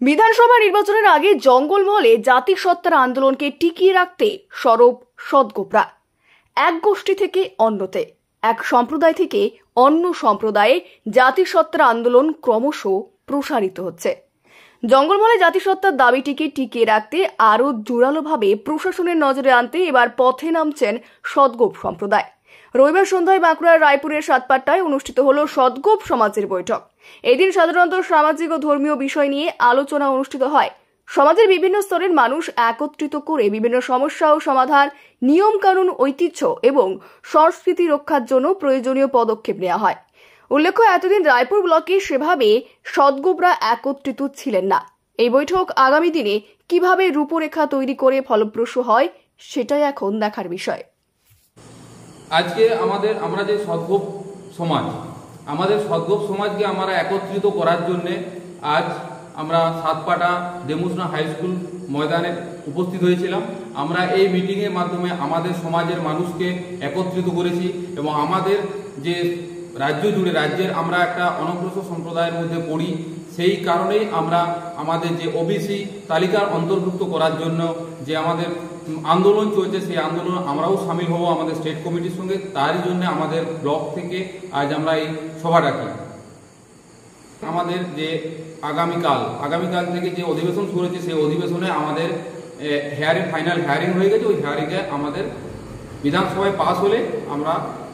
বিধানসভা নির্বাচনের আগে জঙ্গলমহলে জাতিসত্তার আন্দোলনকে টিকিয়ে রাখতে সরব সদগোপরা। এক গোষ্ঠী থেকে অন্যতে, এক সম্প্রদায় থেকে অন্য সম্প্রদায়ে জাতিসত্তার আন্দোলন ক্রমশ প্রসারিত হচ্ছে। জঙ্গলমহলে জাতিসত্তার দাবিটিকে টিকিয়ে রাখতে আরও জোরালোভাবে প্রশাসনের নজরে আনতে এবার পথে নামছেন সদগোপ সম্প্রদায়। রবিবার সন্ধ্যায় বাঁকুড়ার রায়পুরের সাতপাট্টায় অনুষ্ঠিত হল সদগোপ সমাজের বৈঠক। এদিন সাধারণত সামাজিক ও ধর্মীয় বিষয় নিয়ে আলোচনা অনুষ্ঠিত হয়। সমাজের বিভিন্ন স্তরের মানুষ একত্রিত করে বিভিন্ন সমস্যা ও সমাধান, নিয়ম কানুন, ঐতিহ্য এবং সংস্কৃতি রক্ষার জন্য প্রয়োজনীয় পদক্ষেপ নেওয়া হয়। উল্লেখ্য, এতদিন রায়পুর ব্লকে সেভাবে সদগোপরা একত্রিত ছিলেন না। এই বৈঠক আগামী দিনে কিভাবে রূপরেখা তৈরি করে ফলপ্রসূ হয় সেটাই এখন দেখার বিষয়। আজকে আমরা যে সদগোপ সমাজ, আমাদের সদগোপ সমাজকে আমরা একত্রিত করার জন্য আজ আমরা সাতপাটা দেমুসনা হাই স্কুল ময়দানে উপস্থিত হয়েছিলাম। আমরা এই মিটিংয়ের মাধ্যমে আমাদের সমাজের মানুষকে একত্রিত করেছি এবং আমাদের যে রাজ্য জুড়ে রাজ্যের আমরা একটা অনগ্রসর সম্প্রদায়ের মধ্যে পড়ি, সেই কারণেই আমরা আমাদের যে ওবিসি তালিকার অন্তর্ভুক্ত করার জন্য যে আমাদের আন্দোলন চলছে, সেই আন্দোলন আমরাও সামিল হব আমাদের স্টেট কমিটির সঙ্গে। তারই জন্য আমাদের ব্লক থেকে আজ আমরা এই সভা ডাকি। আমাদের যে আগামীকাল থেকে যে অধিবেশন শুরু হচ্ছে, সেই অধিবেশনে আমাদের ফাইনাল হেয়ারিং হয়ে গেছে। ওই হেয়ারিংয়ে আমাদের বিধানসভায় পাস হলে আমরা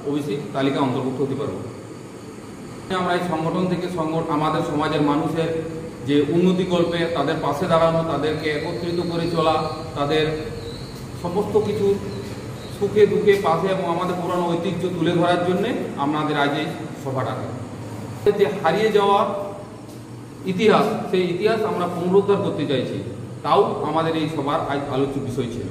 ওবিসি তালিকা অন্তর্ভুক্ত হতে পারব। আমরা এই সংগঠন থেকে আমাদের সমাজের মানুষের যে উন্নতিকল্পে তাদের পাশে দাঁড়ানো, তাদেরকে একত্রিত করে চলা, তাদের সমস্ত কিছু সুখে দুঃখে পাশে এবং আমাদের পুরানো ঐতিহ্য তুলে ধরার জন্যে আমাদের আজ এই সভাটা। যে হারিয়ে যাওয়া ইতিহাস, সেই ইতিহাস আমরা পুনরুদ্ধার করতে চাইছি, তাও আমাদের এই সভার আজ আলোচ্য বিষয় ছিল।